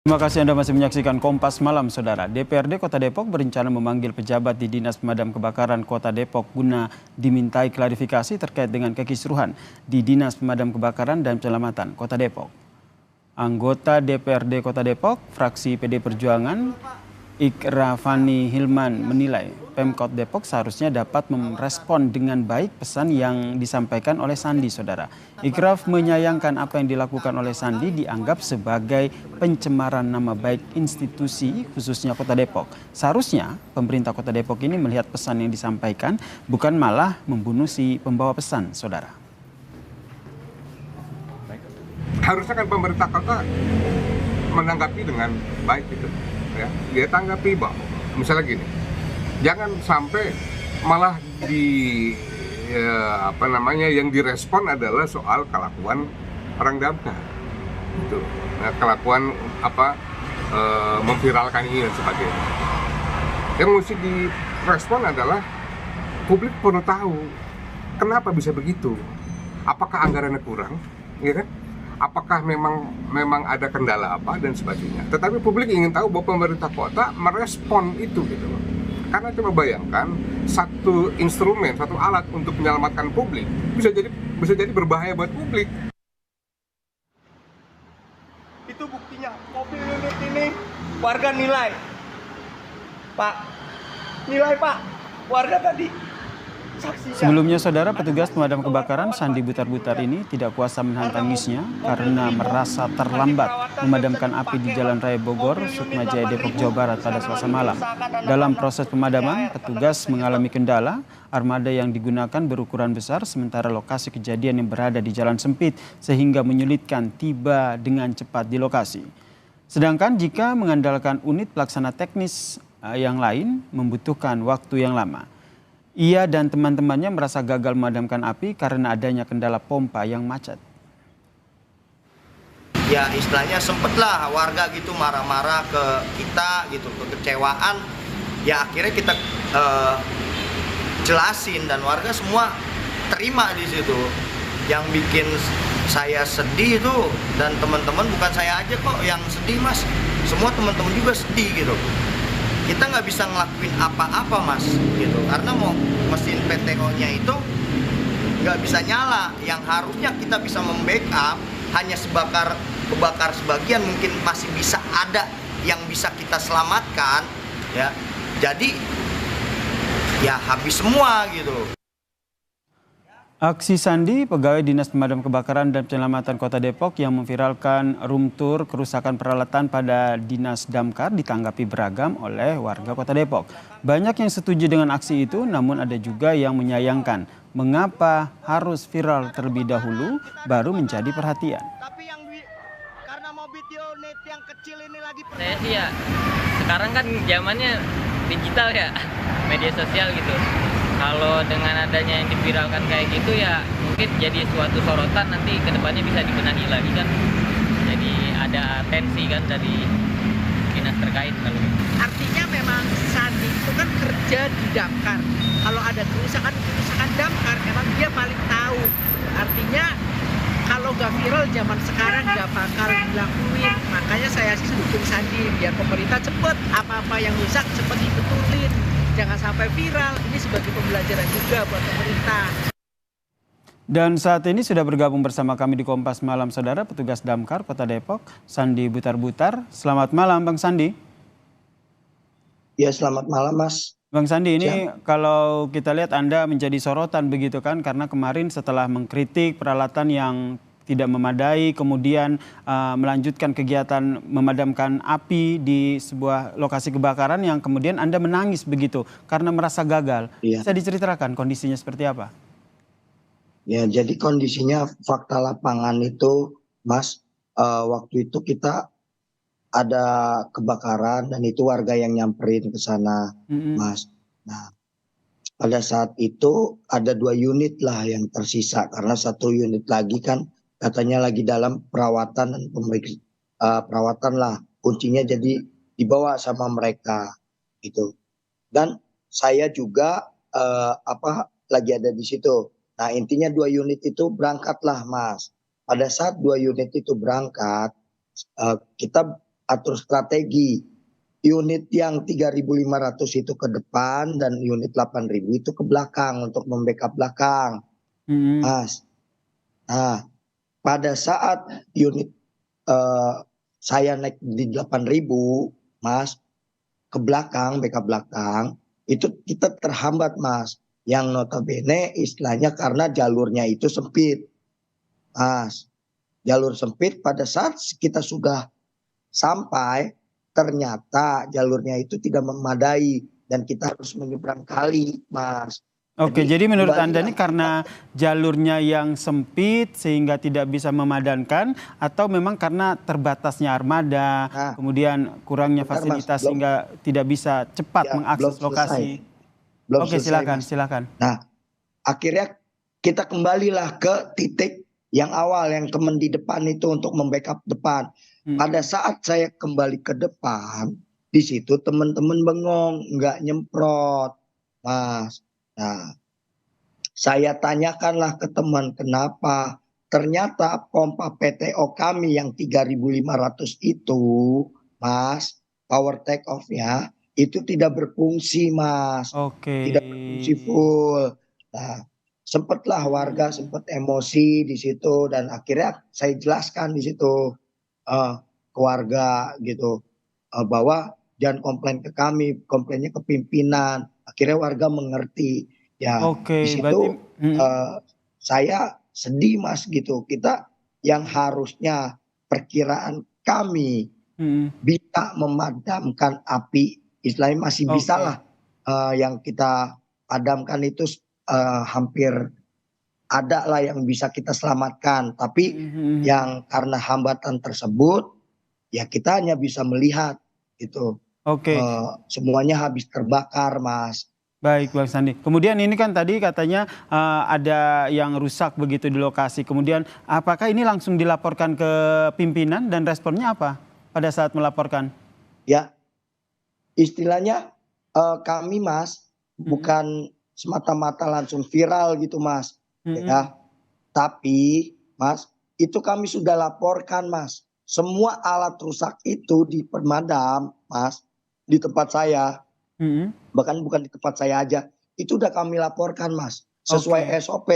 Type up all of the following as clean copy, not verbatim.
Terima kasih Anda masih menyaksikan Kompas Malam, Saudara. DPRD Kota Depok berencana memanggil pejabat di Dinas Pemadam Kebakaran Kota Depok guna dimintai klarifikasi terkait dengan kekisruhan di Dinas Pemadam Kebakaran dan Penyelamatan Kota Depok. Anggota DPRD Kota Depok, fraksi PD Perjuangan, Ikrafani Hilman menilai Pemkot Depok seharusnya dapat merespon dengan baik pesan yang disampaikan oleh Sandi, Saudara. Ikraf menyayangkan apa yang dilakukan oleh Sandi dianggap sebagai pencemaran nama baik institusi khususnya Kota Depok. Seharusnya pemerintah Kota Depok ini melihat pesan yang disampaikan bukan malah membunuh si pembawa pesan, Saudara. Harusnya kan pemerintah kota menanggapi dengan baik gitu. Ya, dia tanggapi bahwa misalnya gini, jangan sampai malah yang direspon adalah soal kelakuan orang damkar, gitu. Nah, kelakuan memviralkan ini dan sebagainya. Yang mesti direspon adalah publik perlu tahu kenapa bisa begitu, apakah anggarannya kurang, ya kan? Apakah memang ada kendala apa dan sebagainya. Tetapi publik ingin tahu bahwa pemerintah kota merespon itu gitu loh. Karena coba bayangkan satu instrumen, satu alat untuk menyelamatkan publik bisa jadi berbahaya buat publik. Itu buktinya mobil unit ini warga nilai. Pak, nilai Pak, warga tadi. Sebelumnya, Saudara, petugas pemadam kebakaran Sandi Butar-Butar ini tidak kuasa menahan tangisnya karena merasa terlambat memadamkan api di Jalan Raya Bogor, Sukmajaya, Depok, Jawa Barat pada Selasa malam. Dalam proses pemadaman, petugas mengalami kendala. Armada yang digunakan berukuran besar, sementara lokasi kejadian yang berada di jalan sempit sehingga menyulitkan tiba dengan cepat di lokasi. Sedangkan jika mengandalkan unit pelaksana teknis yang lain membutuhkan waktu yang lama. Ia dan teman-temannya merasa gagal memadamkan api karena adanya kendala pompa yang macet. Ya istilahnya sempetlah warga gitu marah-marah ke kita gitu, kekecewaan. Ya akhirnya kita jelasin dan warga semua terima di situ. Yang bikin saya sedih itu dan teman-teman, bukan saya aja kok yang sedih Mas. Semua teman-teman juga sedih gitu. Kita nggak bisa ngelakuin apa-apa Mas gitu, karena mau mesin PTO-nya itu nggak bisa nyala. Yang harusnya kita bisa membackup hanya kebakar sebagian, mungkin masih bisa ada yang bisa kita selamatkan ya. Jadi ya habis semua gitu. Aksi Sandi, pegawai Dinas Pemadam Kebakaran dan Penyelamatan Kota Depok yang memviralkan room tour kerusakan peralatan pada Dinas Damkar ditanggapi beragam oleh warga Kota Depok. Banyak yang setuju dengan aksi itu, namun ada juga yang menyayangkan mengapa harus viral terlebih dahulu baru menjadi perhatian. Tapi karena mau video net yang kecil ini lagi saya sih ya, sekarang kan zamannya digital ya, media sosial gitu. Kalau dengan adanya yang diviralkan kayak gitu ya mungkin jadi suatu sorotan, nanti kedepannya bisa dibenahi lagi kan. Jadi ada atensi kan dari dinas terkait kalau gitu. Artinya memang Sandi itu kan kerja di damkar. Kalau ada kerusakan damkar memang dia paling tahu. Artinya kalau nggak viral zaman sekarang nggak bakal dilakuin. Makanya saya sih dukung Sandi biar pemerintah cepet apa-apa yang rusak cepet dibetulin. Jangan sampai viral, ini sebagai pembelajaran juga buat pemerintah. Dan saat ini sudah bergabung bersama kami di Kompas Malam, Saudara, petugas Damkar Kota Depok, Sandi Butar-Butar. Selamat malam, Bang Sandi. Ya, selamat malam, Mas. Bang Sandi, ini kalau kita lihat Anda menjadi sorotan begitu kan, karena kemarin setelah mengkritik peralatan yang tidak memadai, kemudian melanjutkan kegiatan memadamkan api di sebuah lokasi kebakaran yang kemudian Anda menangis begitu karena merasa gagal. Iya. Bisa diceritakan kondisinya seperti apa? Ya, jadi kondisinya fakta lapangan itu, Mas, waktu itu kita ada kebakaran dan itu warga yang nyamperin ke sana, Mas. Nah, pada saat itu ada 2 unit lah yang tersisa karena 1 unit lagi kan katanya lagi dalam perawatan dan perawatan lah, kuncinya jadi dibawa sama mereka gitu. Dan saya juga lagi ada di situ. Nah intinya 2 unit itu berangkatlah Mas. Pada saat 2 unit itu berangkat, kita atur strategi. Unit yang 3.500 itu ke depan dan unit 8.000 itu ke belakang untuk membackup belakang, Mas. Nah, pada saat unit saya naik di 8.000, Mas, ke belakang, backup belakang, itu kita terhambat, Mas. Yang notabene istilahnya karena jalurnya itu sempit, Mas. Jalur sempit pada saat kita sudah sampai, ternyata jalurnya itu tidak memadai dan kita harus menyeberang kali, Mas. Oke, jadi menurut Anda ini kembalilah karena jalurnya yang sempit sehingga tidak bisa memadankan, atau memang karena terbatasnya armada, Nah, kemudian kurangnya bentar, Mas, fasilitas belum sehingga tidak bisa cepat ya, belum mengakses selesai. lokasi? Belum Oke, selesai, silakan, Mas. silakan. Nah, akhirnya kita kembalilah ke titik yang awal yang teman di depan itu untuk membackup depan. Pada saat saya kembali ke depan, di situ teman-teman bengong, nggak nyemprot, Mas. Nah, saya tanyakanlah ke teman kenapa. Ternyata pompa PTO kami yang 3.500 itu, Mas, power take off-nya itu tidak berfungsi, Mas. Oke. Tidak berfungsi full. Nah, sempatlah warga sempat emosi di situ dan akhirnya saya jelaskan di situ ke warga gitu, bahwa jangan komplain ke kami, komplainnya ke pimpinan. Akhirnya warga mengerti. Ya, di Oke, berarti situ saya sedih, Mas, gitu. Kita yang harusnya perkiraan kami bisa memadamkan api, istilahnya masih bisa oke. lah, yang kita padamkan itu hampir ada lah yang bisa kita selamatkan. Tapi yang karena hambatan tersebut, ya kita hanya bisa melihat gitu. Oke. Semuanya habis terbakar, Mas. Baik, Bang Sandi. Kemudian ini kan tadi katanya ada yang rusak begitu di lokasi. Kemudian apakah ini langsung dilaporkan ke pimpinan dan responnya apa pada saat melaporkan? Ya, istilahnya kami, Mas, bukan semata-mata langsung viral gitu, Mas. Ya, tapi, Mas, itu kami sudah laporkan, Mas. Semua alat rusak itu di pemadam, Mas, di tempat saya. Bahkan bukan di tempat saya aja, itu udah kami laporkan, Mas, sesuai Oke. SOP,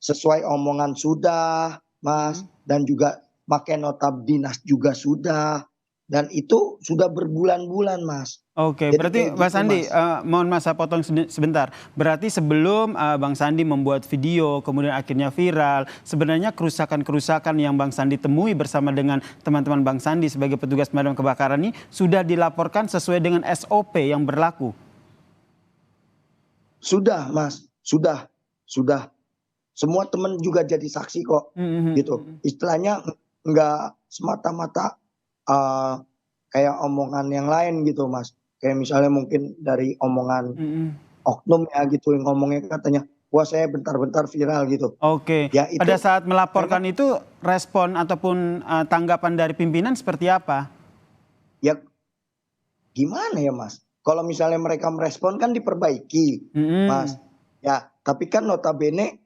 sesuai omongan sudah, Mas, dan juga pakai nota dinas juga sudah, dan itu sudah berbulan-bulan, Mas. Oke, Jadi berarti kayak Bang gitu, Sandi, Mas. mohon Mas saya potong sebentar. Berarti sebelum Bang Sandi membuat video, kemudian akhirnya viral, sebenarnya kerusakan-kerusakan yang Bang Sandi temui bersama dengan teman-teman Bang Sandi sebagai petugas pemadam kebakaran ini sudah dilaporkan sesuai dengan SOP yang berlaku? Sudah, Mas, sudah. Semua teman juga jadi saksi kok, gitu. Istilahnya nggak semata-mata kayak omongan yang lain gitu, Mas. Kayak misalnya mungkin dari omongan oknum ya gitu, yang ngomongnya katanya, wah saya bentar-bentar viral gitu. Oke, Ya itu pada saat melaporkan memang itu respon ataupun tanggapan dari pimpinan seperti apa? ya gimana ya, Mas. Kalau misalnya mereka merespon kan diperbaiki, Mas. Ya, tapi kan notabene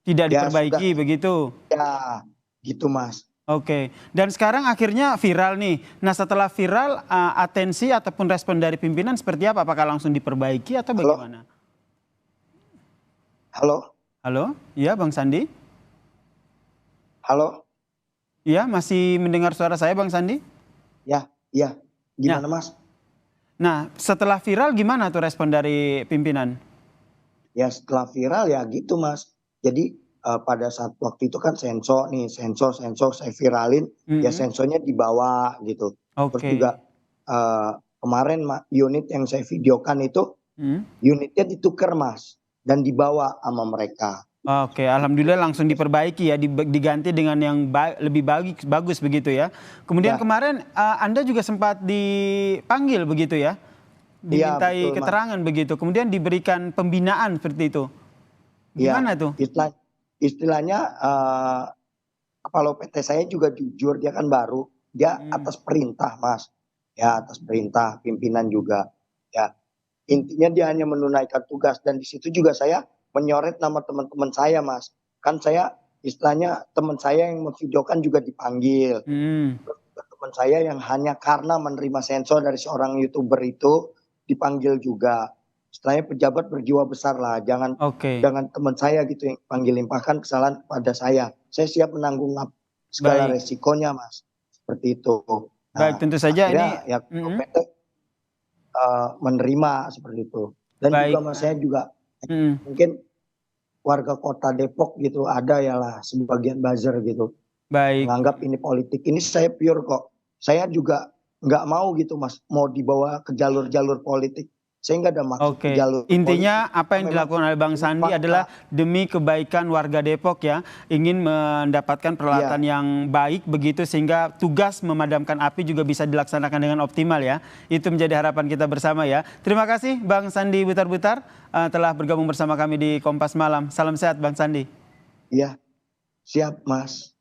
Tidak ya sudah, diperbaiki begitu? ya gitu, Mas. Oke, dan sekarang akhirnya viral nih. Nah setelah viral, atensi ataupun respon dari pimpinan seperti apa? Apakah langsung diperbaiki atau Halo, bagaimana? halo, Halo, iya Bang Sandi? halo, Iya, masih mendengar suara saya Bang Sandi? ya, Ya. gimana, Mas? Nah, setelah viral gimana tuh respon dari pimpinan? Ya setelah viral ya gitu, Mas. Jadi pada saat waktu itu kan sensor saya viralin, ya sensornya dibawa gitu. Terus juga Oke. kemarin unit yang saya videokan itu unitnya ditukar, Mas, dan dibawa sama mereka. Oke, alhamdulillah langsung diperbaiki ya, diganti dengan yang lebih bagus begitu ya. Kemudian Ya, kemarin Anda juga sempat dipanggil begitu ya, iya dimintai betul, Mas. keterangan begitu, kemudian diberikan pembinaan seperti itu. Iya, Gimana tuh? istilahnya kepala PT saya juga jujur, dia kan baru, dia atas perintah, Mas. Ya atas perintah pimpinan juga. Ya intinya dia hanya menunaikan tugas dan di situ juga saya menyoret nama teman-teman saya, Mas. Kan saya istilahnya teman saya yang memvideokan juga dipanggil. Hmm. Terus teman saya yang hanya karena menerima sensor dari seorang YouTuber itu dipanggil juga. Istilahnya pejabat berjiwa besar lah, jangan teman saya gitu yang panggil, limpahkan kesalahan pada saya. Saya siap menanggung segala resikonya, Mas. Seperti itu. Nah, Baik, tentu saja ini ya menerima seperti itu. Dan juga Mas, saya juga mungkin warga kota Depok gitu ada ya lah sebagian buzzer gitu. Menganggap ini politik. Ini saya pure kok. Saya juga nggak mau gitu Mas, mau dibawa ke jalur-jalur politik. Saya nggak ada maksud ke jalur intinya politik. apa yang dilakukan oleh Bang Sandi adalah demi kebaikan warga Depok ya, ingin mendapatkan peralatan yang baik begitu sehingga tugas memadamkan api juga bisa dilaksanakan dengan optimal ya. Itu menjadi harapan kita bersama ya. Terima kasih Bang Sandi Butar-Butar telah bergabung bersama kami di Kompas Malam. Salam sehat Bang Sandi. Iya, siap Mas.